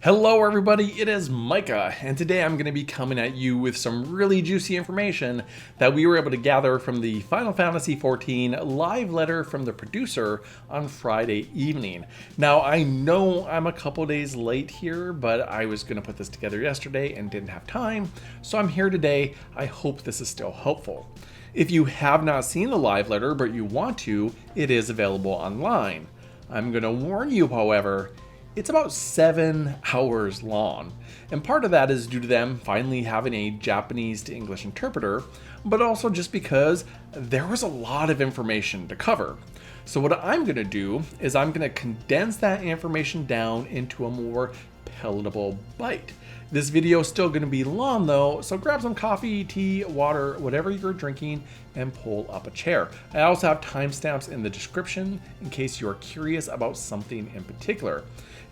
Hello everybody, it is Micah, and today I'm going to be coming at you with some really juicy information that we were able to gather from the Final Fantasy XIV live letter from the producer on Friday evening. Now, I know I'm a couple days late here, but I was going to put this together yesterday and didn't have time, so I'm here today. I hope this is still helpful. If you have not seen the live letter, but you want to, it is available online. I'm going to warn you, however, it's about 7 hours long, and part of that is due to them finally having a Japanese to English interpreter, but also just because there was a lot of information to cover. So what I'm going to do is I'm going to condense that information down into a more palatable bite. This video is still going to be long though, so grab some coffee, tea, water, whatever you're drinking, and pull up a chair. I also have timestamps in the description in case you're curious about something in particular.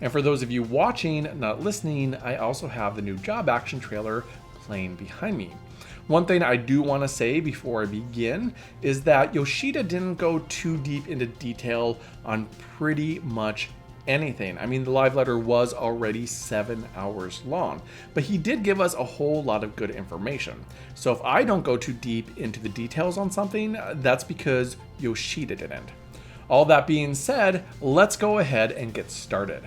And for those of you watching, not listening, I also have the new job action trailer playing behind me. One thing I do want to say before I begin is that Yoshida didn't go too deep into detail on pretty much anything. I mean, the live letter was already 7 hours long, but he did give us a whole lot of good information. So if I don't go too deep into the details on something, that's because Yoshida didn't. All that being said, let's go ahead and get started.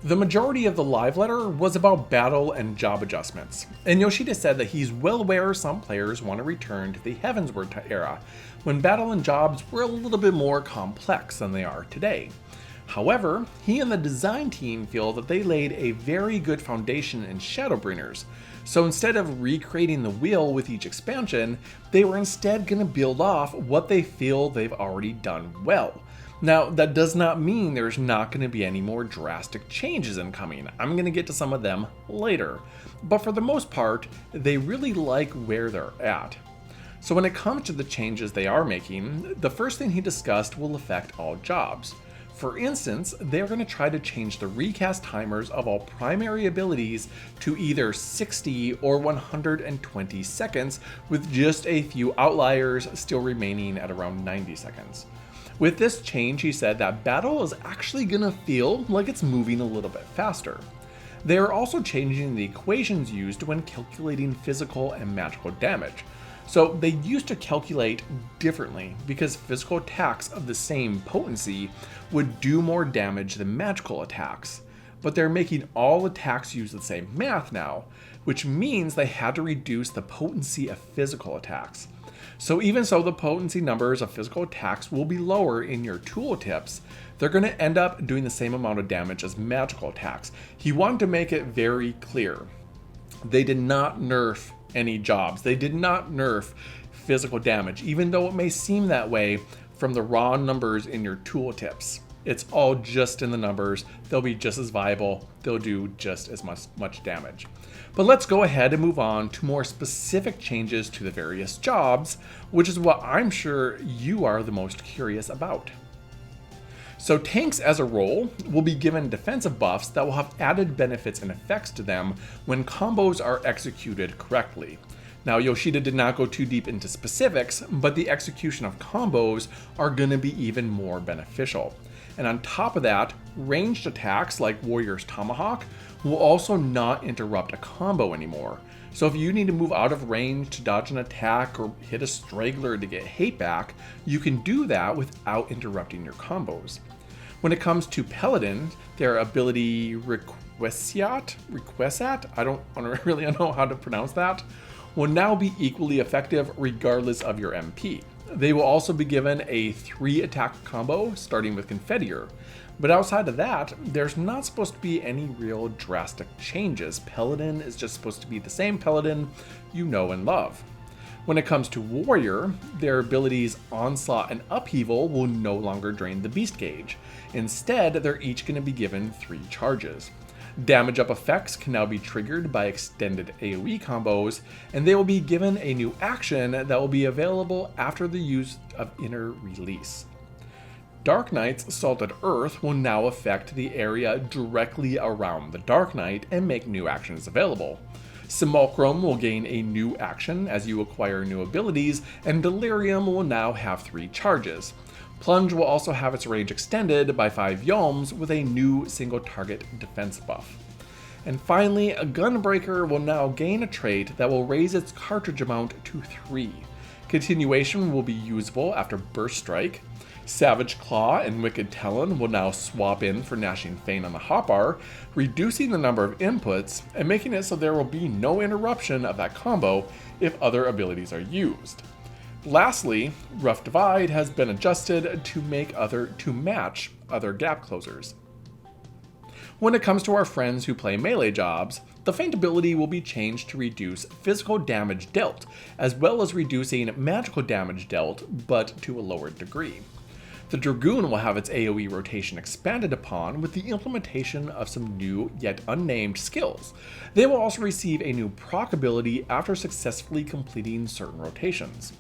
The majority of the live letter was about battle and job adjustments, and Yoshida said that he's well aware some players want to return to the Heavensward era, when battle and jobs were a little bit more complex than they are today. However, he and the design team feel that they laid a very good foundation in Shadowbringers, so instead of recreating the wheel with each expansion, they were instead going to build off what they feel they've already done well. Now, that does not mean there's not going to be any more drastic changes incoming. I'm going to get to some of them later. But for the most part, they really like where they're at. So when it comes to the changes they are making, the first thing he discussed will affect all jobs. For instance, they're going to try to change the recast timers of all primary abilities to either 60 or 120 seconds, with just a few outliers still remaining at around 90 seconds. With this change, he said that battle is actually going to feel like it's moving a little bit faster. They are also changing the equations used when calculating physical and magical damage. So they used to calculate differently because physical attacks of the same potency would do more damage than magical attacks. But they're making all attacks use the same math now, which means they had to reduce the potency of physical attacks. So even so the potency numbers of physical attacks will be lower in your tooltips, they're going to end up doing the same amount of damage as magical attacks. He wanted to make it very clear. They did not nerf any jobs. They did not nerf physical damage, even though it may seem that way from the raw numbers in your tooltips. It's all just in the numbers. They'll be just as viable. They'll do just as much damage. But let's go ahead and move on to more specific changes to the various jobs, which is what I'm sure you are the most curious about. So tanks as a role will be given defensive buffs that will have added benefits and effects to them when combos are executed correctly. Now, Yoshida did not go too deep into specifics, but the execution of combos are going to be even more beneficial. And on top of that, ranged attacks like Warrior's Tomahawk will also not interrupt a combo anymore. So if you need to move out of range to dodge an attack or hit a straggler to get hate back, you can do that without interrupting your combos. When it comes to Paladin, their ability Requiescat, I don't really know how to pronounce that, will now be equally effective regardless of your MP. They will also be given a 3-attack combo starting with Confiteor. But outside of that, there's not supposed to be any real drastic changes. Paladin is just supposed to be the same Paladin you know and love. When it comes to Warrior, their abilities Onslaught and Upheaval will no longer drain the beast gauge. Instead, they're each going to be given 3 charges. Damage up effects can now be triggered by extended AoE combos, and they will be given a new action that will be available after the use of Inner Release. Dark Knight's Salted Earth will now affect the area directly around the Dark Knight and make new actions available. Simulacrum will gain a new action as you acquire new abilities, and Delirium will now have 3 charges. Plunge will also have its range extended by 5 yalms with a new single target defense buff. And finally, a Gunbreaker will now gain a trait that will raise its cartridge amount to 3. Continuation will be usable after Burst Strike. Savage Claw and Wicked Talon will now swap in for Gnashing Fane on the hotbar, reducing the number of inputs and making it so there will be no interruption of that combo if other abilities are used. Lastly, Rough Divide has been adjusted to match other gap closers. When it comes to our friends who play melee jobs, the Feint ability will be changed to reduce physical damage dealt, as well as reducing magical damage dealt, but to a lower degree. The Dragoon will have its AoE rotation expanded upon with the implementation of some new yet unnamed skills. They will also receive a new proc ability after successfully completing certain rotations.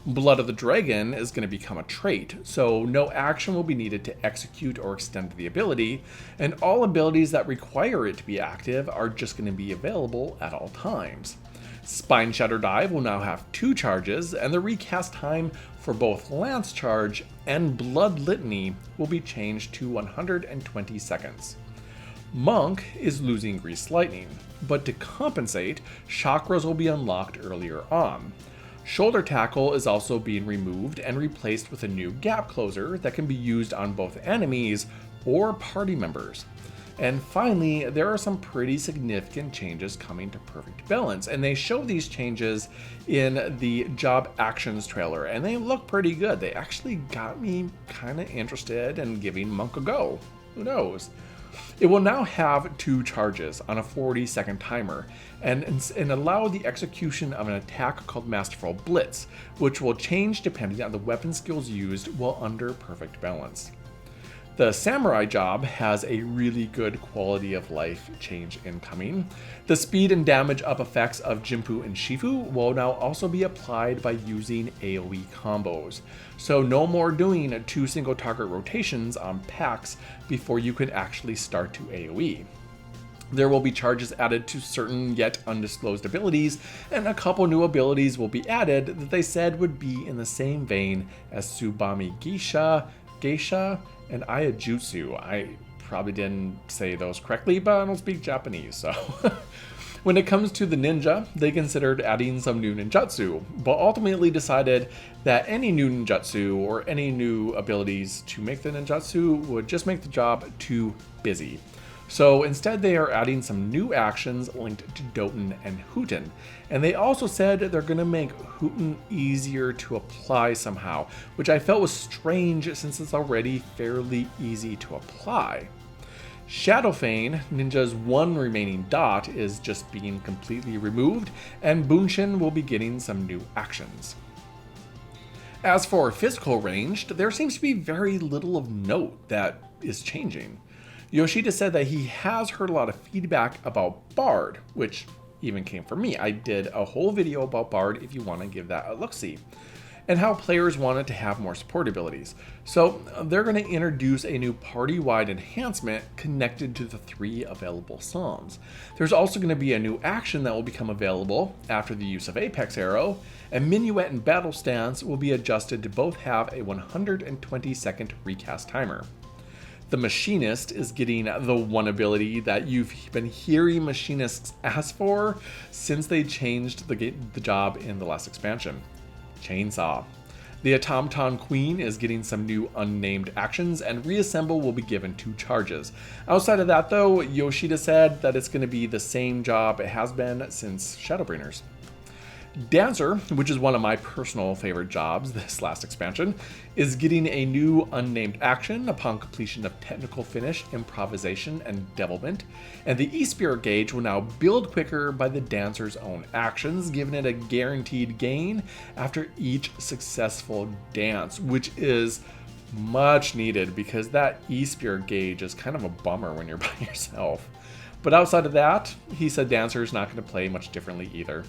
Blood of the Dragon is going to become a trait, so no action will be needed to execute or extend the ability, and all abilities that require it to be active are just going to be available at all times. Spine Shatter Dive will now have 2 charges, and the recast time for both Lance Charge and Blood Litany will be changed to 120 seconds. Monk is losing Grease Lightning, but to compensate, Chakras will be unlocked earlier on. Shoulder Tackle is also being removed and replaced with a new gap closer that can be used on both enemies or party members. And finally, there are some pretty significant changes coming to Perfect Balance, and they show these changes in the Job Actions trailer, and they look pretty good. They actually got me kind of interested in giving Monk a go. Who knows? It will now have 2 charges on a 40-second timer and allow the execution of an attack called Masterful Blitz, which will change depending on the weapon skills used while under Perfect Balance. The Samurai job has a really good quality of life change incoming. The speed and damage up effects of Jinpu and Shifu will now also be applied by using AoE combos. So no more doing 2 single target rotations on packs before you can actually start to AoE. There will be charges added to certain yet undisclosed abilities, and a couple new abilities will be added that they said would be in the same vein as Tsubame Geisha, and Ayajutsu. I probably didn't say those correctly, but I don't speak Japanese, so. When it comes to the ninja, they considered adding some new ninjutsu, but ultimately decided that any new ninjutsu or any new abilities to make the ninjutsu would just make the job too busy. So instead they are adding some new actions linked to Doten and Huten, and they also said they're going to make Huten easier to apply somehow, which I felt was strange since it's already fairly easy to apply. Shadowfane, Ninja's one remaining dot, is just being completely removed, and Bunshin will be getting some new actions. As for physical ranged, there seems to be very little of note that is changing. Yoshida said that he has heard a lot of feedback about Bard, which even came from me. I did a whole video about Bard if you want to give that a look-see, and how players wanted to have more support abilities. So they're going to introduce a new party-wide enhancement connected to the 3 available songs. There's also going to be a new action that will become available after the use of Apex Arrow, and Minuet and Battle Stance will be adjusted to both have a 120-second recast timer. The Machinist is getting the one ability that you've been hearing Machinists ask for since they changed the job in the last expansion. Chainsaw. The Automaton Queen is getting some new unnamed actions, and Reassemble will be given 2 charges. Outside of that though, Yoshida said that it's going to be the same job it has been since Shadowbringers. Dancer, which is one of my personal favorite jobs this last expansion, is getting a new unnamed action upon completion of Technical Finish, Improvisation, and Devilment, and the E-Spirit gauge will now build quicker by the Dancer's own actions, giving it a guaranteed gain after each successful dance, which is much needed because that E-Spirit gauge is kind of a bummer when you're by yourself. But outside of that, he said Dancer's not going to play much differently either.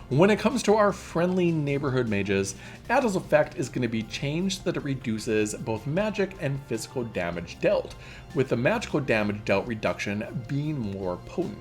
When it comes to our friendly neighborhood mages, Adil's effect is going to be changed so that it reduces both magic and physical damage dealt, with the magical damage dealt reduction being more potent.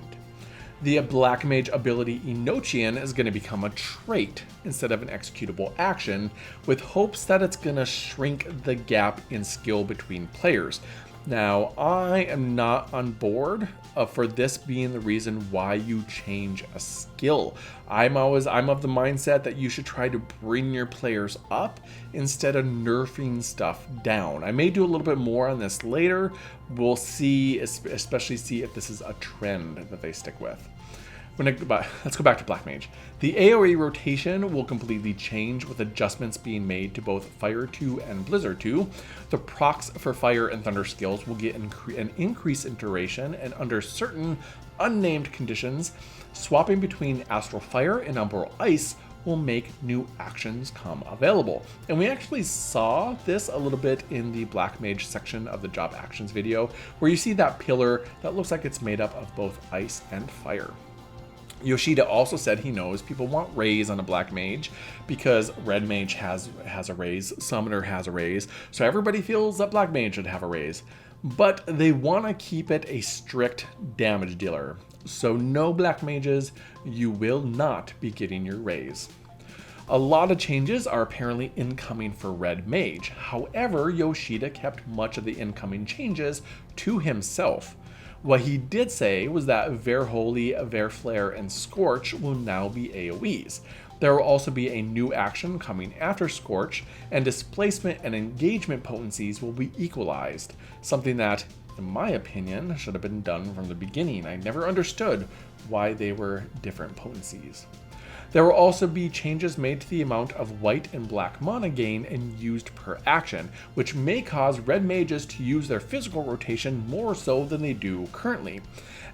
The Black Mage ability Enochian is going to become a trait instead of an executable action, with hopes that it's going to shrink the gap in skill between players. Now, I am not on board for this being the reason why you change a skill. I'm of the mindset that you should try to bring your players up instead of nerfing stuff down. I may do a little bit more on this later. We'll see, especially see if this is a trend that they stick with. Let's go back to Black Mage. The AoE rotation will completely change with adjustments being made to both Fire 2 and Blizzard 2. The procs for Fire and Thunder skills will get an increase in duration, and under certain unnamed conditions, swapping between Astral Fire and Umbral Ice will make new actions come available. And we actually saw this a little bit in the Black Mage section of the job actions video, where you see that pillar that looks like it's made up of both ice and fire. Yoshida also said he knows people want raise on a Black Mage because Red Mage has a raise, Summoner has a raise, so everybody feels that Black Mage should have a raise. But they want to keep it a strict damage dealer. So no Black Mages, you will not be getting your raise. A lot of changes are apparently incoming for Red Mage. However, Yoshida kept much of the incoming changes to himself. What he did say was that Verholy, Verflare, and Scorch will now be AoEs. There will also be a new action coming after Scorch, and displacement and engagement potencies will be equalized, something that, in my opinion, should have been done from the beginning. I never understood why they were different potencies. There will also be changes made to the amount of white and black mana gain and used per action, which may cause Red Mages to use their physical rotation more so than they do currently.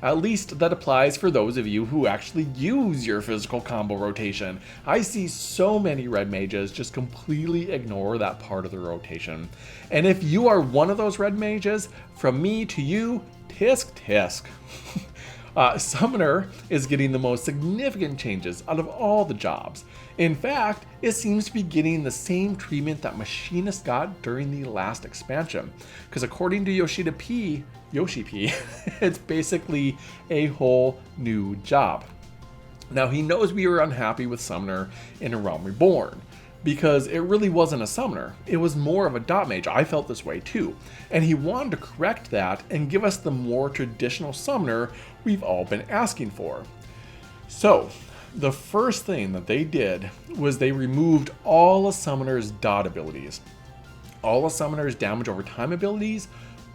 At least that applies for those of you who actually use your physical combo rotation. I see so many Red Mages just completely ignore that part of the rotation. And if you are one of those Red Mages, from me to you, tisk tisk. Summoner is getting the most significant changes out of all the jobs. In fact, it seems to be getting the same treatment that Machinist got during the last expansion. Because according to Yoshi P, it's basically a whole new job. Now, he knows we were unhappy with Summoner in A Realm Reborn, because it really wasn't a summoner. It was more of a dot mage. I felt this way too. And he wanted to correct that and give us the more traditional summoner we've all been asking for. So, the first thing that they did was they removed all a summoner's dot abilities. All a summoner's damage over time abilities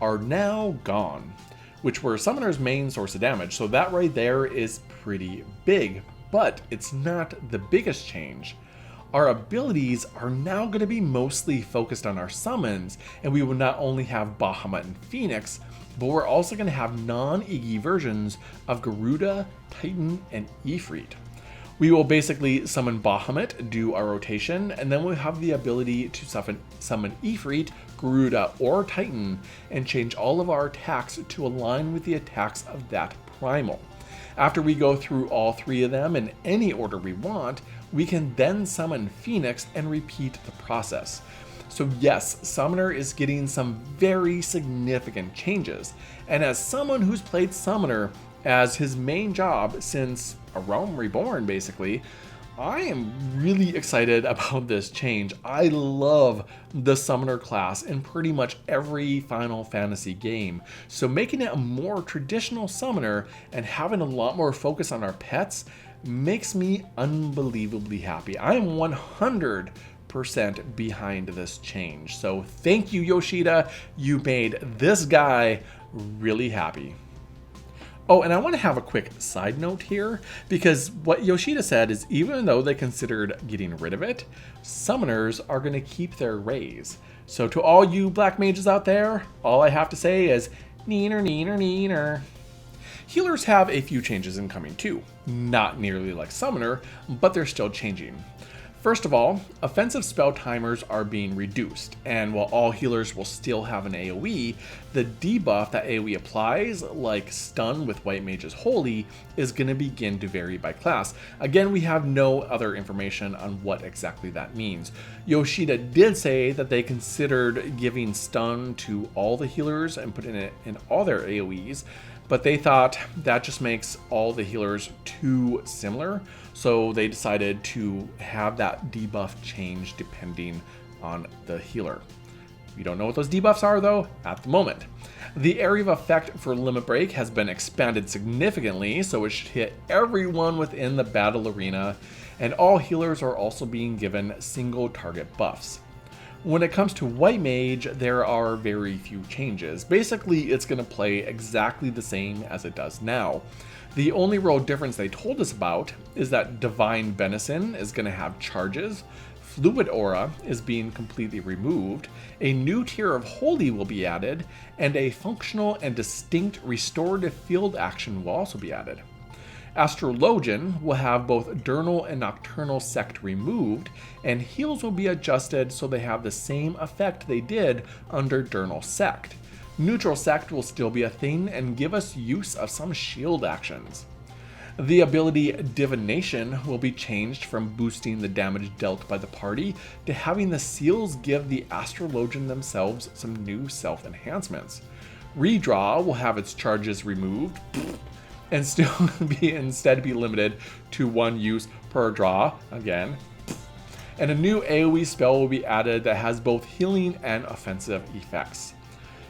are now gone, which were summoner's main source of damage. So that right there is pretty big, but it's not the biggest change. Our abilities are now going to be mostly focused on our summons, and we will not only have Bahamut and Phoenix, but we're also going to have non-Iggy versions of Garuda, Titan, and Ifrit. We will basically summon Bahamut, do our rotation, and then we'll have the ability to summon Ifrit, Garuda, or Titan, and change all of our attacks to align with the attacks of that primal. After we go through all three of them in any order we want, we can then summon Phoenix and repeat the process. So yes, Summoner is getting some very significant changes, and as someone who's played Summoner as his main job since A Realm Reborn basically, I am really excited about this change. I love the Summoner class in pretty much every Final Fantasy game, so making it a more traditional Summoner and having a lot more focus on our pets makes me unbelievably happy. I am 100% behind this change. So thank you, Yoshida. You made this guy really happy. Oh, and I want to have a quick side note here, because what Yoshida said is even though they considered getting rid of it, summoners are going to keep their raise. So to all you Black Mages out there, all I have to say is neener, neener, neener. Healers have a few changes incoming too. Not nearly like Summoner, but they're still changing. First of all, offensive spell timers are being reduced, and while all healers will still have an AoE, the debuff that AoE applies, like stun with White Mage's Holy, is going to begin to vary by class. Again, we have no other information on what exactly that means. Yoshida did say that they considered giving stun to all the healers and putting it in all their AoEs, but they thought that just makes all the healers too similar, so they decided to have that debuff change depending on the healer. We don't know what those debuffs are though at the moment. The area of effect for Limit Break has been expanded significantly, so it should hit everyone within the battle arena, and all healers are also being given single target buffs. When it comes to White Mage, there are very few changes. Basically, it's going to play exactly the same as it does now. The only real difference they told us about is that Divine Venison is going to have charges, Fluid Aura is being completely removed, a new tier of Holy will be added, and a functional and distinct restorative field action will also be added. Astrologian will have both Diurnal and Nocturnal Sect removed, and heals will be adjusted so they have the same effect they did under Diurnal Sect. Neutral Sect will still be a thing and give us use of some shield actions. The ability Divination will be changed from boosting the damage dealt by the party to having the seals give the Astrologian themselves some new self-enhancements. Redraw will have its charges removed and still instead be limited to one use per draw, again. And a new AoE spell will be added that has both healing and offensive effects.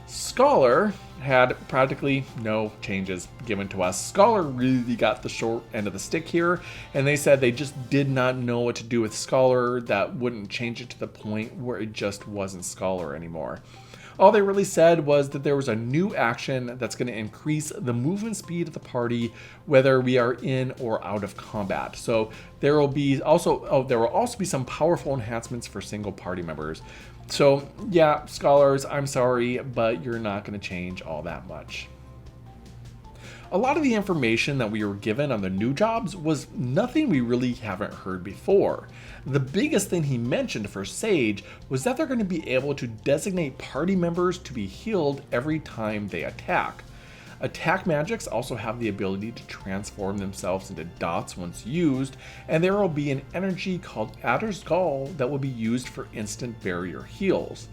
Scholar had practically no changes given to us. Scholar really got the short end of the stick here, and they said they just did not know what to do with Scholar that wouldn't change it to the point where it just wasn't Scholar anymore. All they really said was that there was a new action that's going to increase the movement speed of the party whether we are in or out of combat. So there will also be some powerful enhancements for single party members. So yeah, Scholars, I'm sorry, but you're not going to change all that much. A lot of the information that we were given on the new jobs was nothing we really haven't heard before. The biggest thing he mentioned for Sage was that they're going to be able to designate party members to be healed every time they attack. Attack magics also have the ability to transform themselves into dots once used, and there will be an energy called Adder's Gall that will be used for instant barrier heals.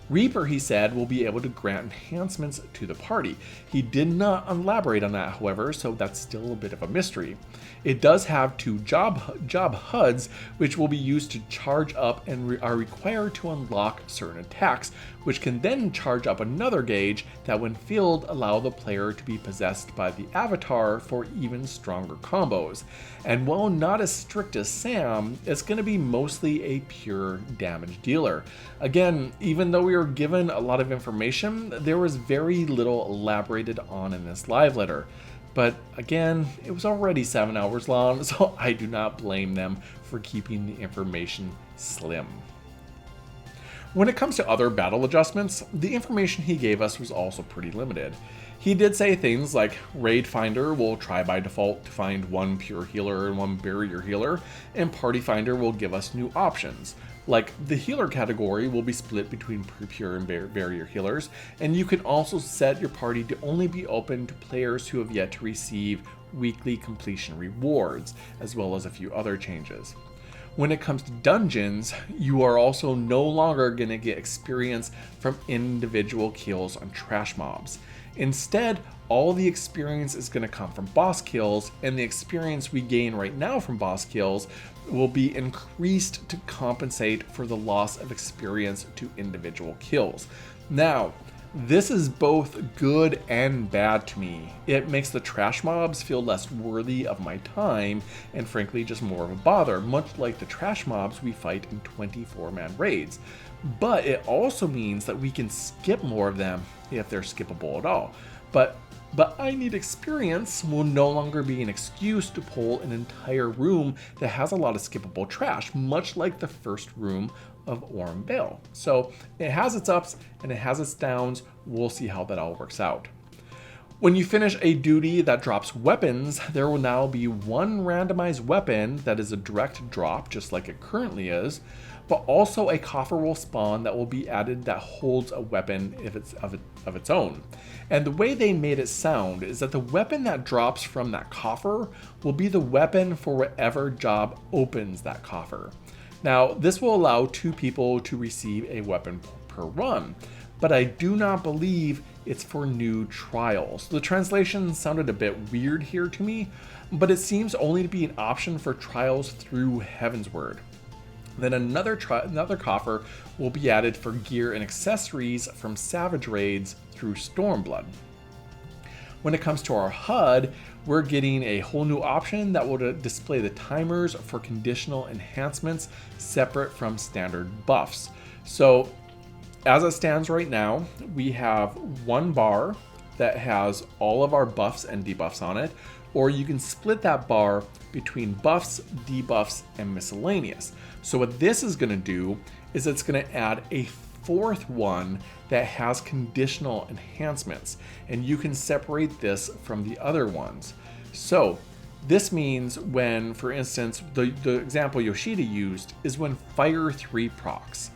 Reaper, he said, will be able to grant enhancements to the party. He did not elaborate on that, however, so that's still a bit of a mystery. It does have two job HUDs, which will be used to charge up and are required to unlock certain attacks, which can then charge up another gauge that when filled allow the player to be possessed by the avatar for even stronger combos. And while not as strict as Sam, it's going to be mostly a pure damage dealer. Again, even though we were given a lot of information, there was very little elaborated on in this live letter. But again, it was already 7 hours long, so I do not blame them for keeping the information slim. When it comes to other battle adjustments, the information he gave us was also pretty limited. He did say things like Raid Finder will try by default to find one pure healer and one barrier healer, and Party Finder will give us new options. Like the healer category will be split between pure and barrier healers, and you can also set your party to only be open to players who have yet to receive weekly completion rewards, as well as a few other changes. When it comes to dungeons, you are also no longer going to get experience from individual kills on trash mobs. Instead, all the experience is going to come from boss kills, and the experience we gain right now from boss kills will be increased to compensate for the loss of experience to individual kills. Now, this is both good and bad to me. It makes the trash mobs feel less worthy of my time and frankly just more of a bother, much like the trash mobs we fight in 24-man raids. But it also means that we can skip more of them if they're skippable at all. But I Need Experience will no longer be an excuse to pull an entire room that has a lot of skippable trash, much like the first room of Orm Vale. So it has its ups and it has its downs. We'll see how that all works out. When you finish a duty that drops weapons, there will now be one randomized weapon that is a direct drop, just like it currently is, but also a coffer will spawn that will be added that holds a weapon if it's of its own. And the way they made it sound is that the weapon that drops from that coffer will be the weapon for whatever job opens that coffer. Now, this will allow 2 people to receive a weapon per run, but I do not believe it's for new trials. The translation sounded a bit weird here to me, but it seems only to be an option for trials through Heavensward. Then another coffer will be added for gear and accessories from Savage Raids through Stormblood. When it comes to our HUD, we're getting a whole new option that will display the timers for conditional enhancements separate from standard buffs. So as it stands right now, we have one bar that has all of our buffs and debuffs on it, or you can split that bar between buffs, debuffs, and miscellaneous. So what this is going to do is it's going to add a fourth one that has conditional enhancements, and you can separate this from the other ones. So this means when, for instance, the example Yoshida used is when Fire 3 procs.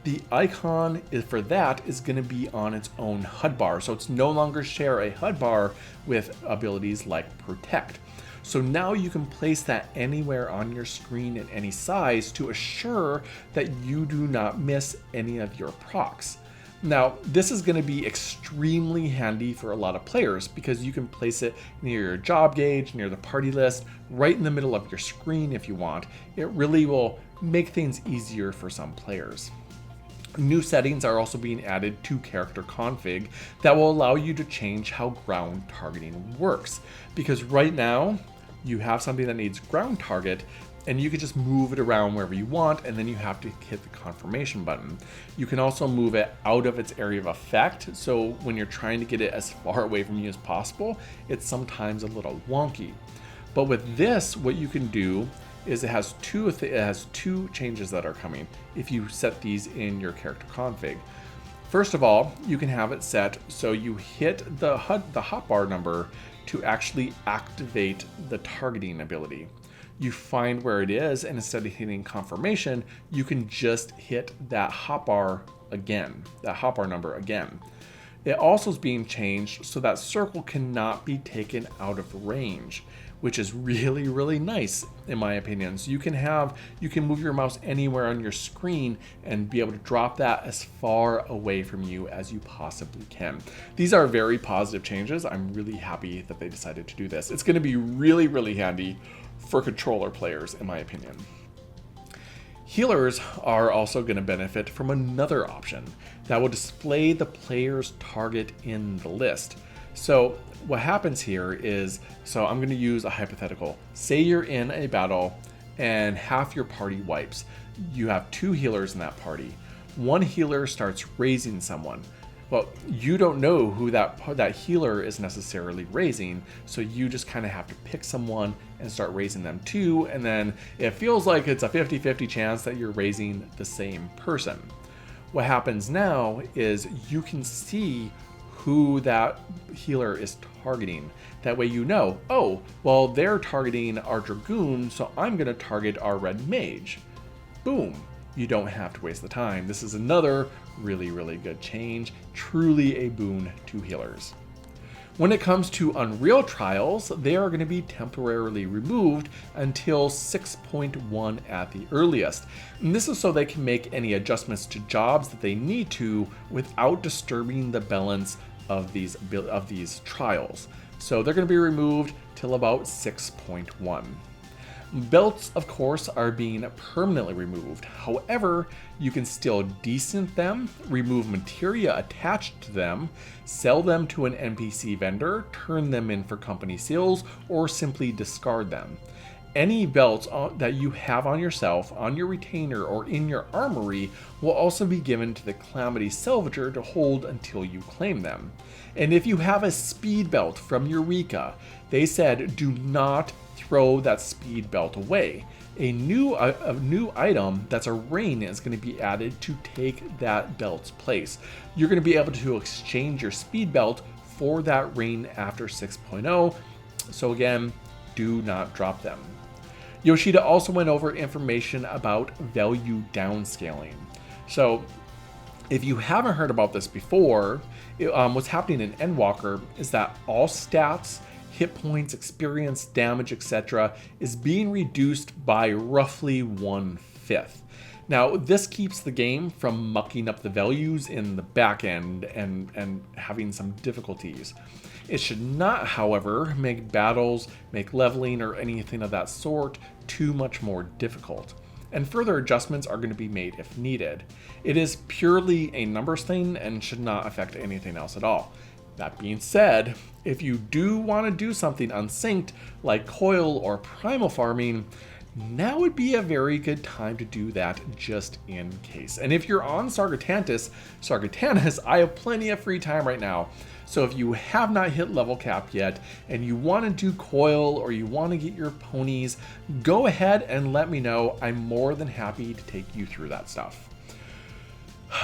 The icon for that is going to be on its own HUD bar, so it's no longer share a HUD bar with abilities like Protect. So now you can place that anywhere on your screen in any size to assure that you do not miss any of your procs. Now, this is going to be extremely handy for a lot of players because you can place it near your job gauge, near the party list, right in the middle of your screen if you want. It really will make things easier for some players. New settings are also being added to character config that will allow you to change how ground targeting works. Because right now, you have something that needs ground target, and you can just move it around wherever you want, and then you have to hit the confirmation button. You can also move it out of its area of effect, so when you're trying to get it as far away from you as possible, it's sometimes a little wonky. But with this, what you can do is it has two changes that are coming if you set these in your character config. First of all, you can have it set so you hit the hotbar number to actually activate the targeting ability. You find where it is, and instead of hitting confirmation, you can just hit that hotbar number again. It also is being changed so that circle cannot be taken out of range, which is really, really nice in my opinion. So you can move your mouse anywhere on your screen and be able to drop that as far away from you as you possibly can. These are very positive changes. I'm really happy that they decided to do this. It's going to be really, really handy for controller players, in my opinion. Healers are also going to benefit from another option that will display the player's target in the list. So what happens here is, so I'm going to use a hypothetical. Say you're in a battle and half your party wipes. You have two healers in that party. One healer starts raising someone. Well, you don't know who that healer is necessarily raising, so you just kind of have to pick someone and start raising them too, and then it feels like it's a 50-50 chance that you're raising the same person. What happens now is you can see who that healer is targeting. That way you know, oh, well, they're targeting our Dragoon, so I'm going to target our Red Mage. Boom. You don't have to waste the time. This is another really, really good change. Truly a boon to healers. When it comes to Unreal Trials, they are going to be temporarily removed until 6.1 at the earliest. And this is so they can make any adjustments to jobs that they need to without disturbing the balance of these trials. So they're going to be removed till about 6.1. Belts, of course, are being permanently removed. However, you can still decent them, remove materia attached to them, sell them to an NPC vendor, turn them in for company sales, or simply discard them. Any belts that you have on yourself, on your retainer, or in your armory will also be given to the Calamity Salvager to hold until you claim them. And if you have a speed belt from Eureka, they said do not throw that speed belt away. A new item that's a ring is going to be added to take that belt's place. You're going to be able to exchange your speed belt for that ring after 6.0. So again, do not drop them. Yoshida also went over information about value downscaling. So if you haven't heard about this before, what's happening in Endwalker is that all stats, hit points, experience, damage, etc. is being reduced by roughly 1/5. Now, this keeps the game from mucking up the values in the back end and having some difficulties. It should not, however, make battles, make leveling, or anything of that sort too much more difficult. And further adjustments are going to be made if needed. It is purely a numbers thing and should not affect anything else at all. That being said, if you do want to do something unsynced like coil or primal farming, now would be a very good time to do that just in case. And if you're on Sargatanus, I have plenty of free time right now. So if you have not hit level cap yet and you want to do coil or you want to get your ponies, go ahead and let me know. I'm more than happy to take you through that stuff.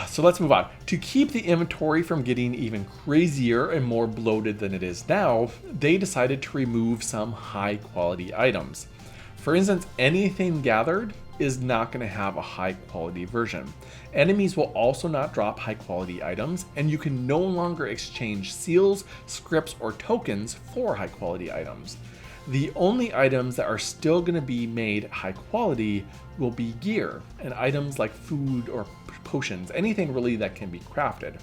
So let's move on. To keep the inventory from getting even crazier and more bloated than it is now, they decided to remove some high quality items. For instance, anything gathered is not going to have a high quality version. Enemies will also not drop high quality items, and you can no longer exchange seals, scripts, or tokens for high quality items. The only items that are still going to be made high quality will be gear and items like food or potions, anything really that can be crafted.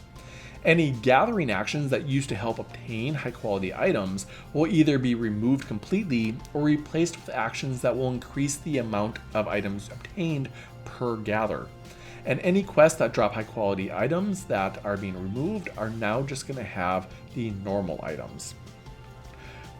Any gathering actions that used to help obtain high quality items will either be removed completely or replaced with actions that will increase the amount of items obtained per gather. And any quests that drop high quality items that are being removed are now just going to have the normal items.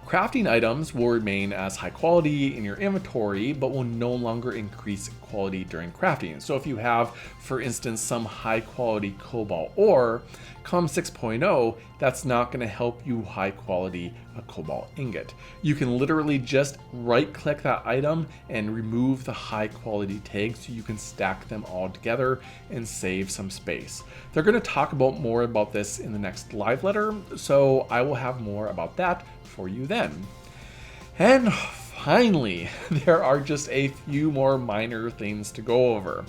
Crafting items will remain as high quality in your inventory, but will no longer increase quality during crafting. So if you have, for instance, some high quality cobalt ore, come 6.0, that's not going to help you high quality a cobalt ingot. You can literally just right click that item and remove the high quality tags so you can stack them all together and save some space. They're going to talk about more about this in the next live letter, so I will have more about that for you then. And finally, there are just a few more minor things to go over.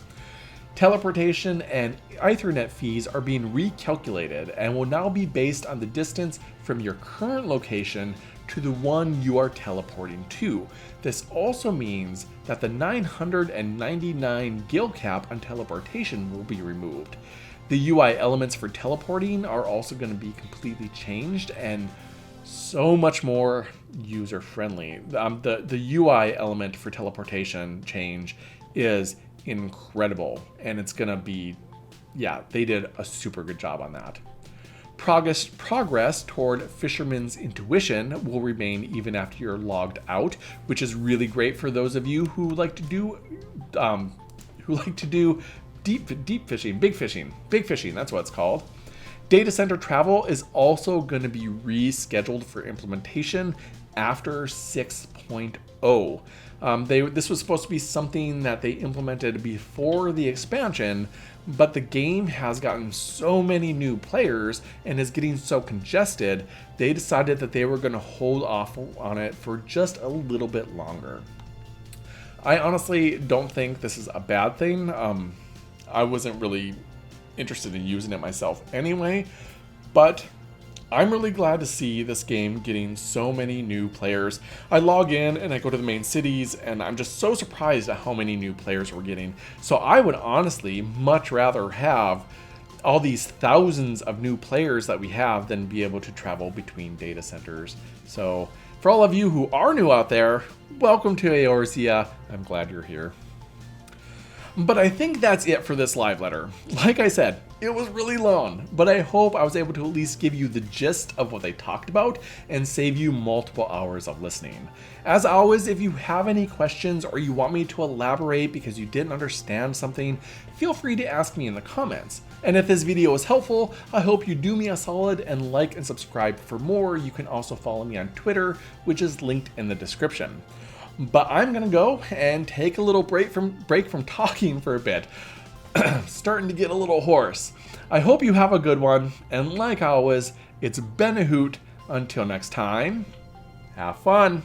Teleportation and Ethernet fees are being recalculated and will now be based on the distance from your current location to the one you are teleporting to. This also means that the 999 gil cap on teleportation will be removed. The UI elements for teleporting are also going to be completely changed and so much more user friendly. The UI element for teleportation change is incredible, and it's gonna be, yeah, they did a super good job on that. Progress toward Fisherman's Intuition will remain even after you're logged out, which is really great for those of you who like to do deep fishing, big fishing, that's what it's called. Data center travel is also going to be rescheduled for implementation after 6.0. This was supposed to be something that they implemented before the expansion, but the game has gotten so many new players and is getting so congested, they decided that they were going to hold off on it for just a little bit longer. I honestly don't think this is a bad thing. I wasn't really interested in using it myself anyway, but I'm really glad to see this game getting so many new players. I log in and I go to the main cities and I'm just so surprised at how many new players we're getting. So I would honestly much rather have all these thousands of new players that we have than be able to travel between data centers. So for all of you who are new out there, welcome to Eorzea. I'm glad you're here. But I think that's it for this live letter. Like I said, it was really long, but I hope I was able to at least give you the gist of what they talked about and save you multiple hours of listening. As always, if you have any questions or you want me to elaborate because you didn't understand something, feel free to ask me in the comments. And if this video was helpful, I hope you do me a solid and like and subscribe for more. You can also follow me on Twitter, which is linked in the description. But I'm gonna go and take a little break from talking for a bit. Starting to get a little hoarse. I hope you have a good one, and like always, it's been a hoot. Until next time, have fun.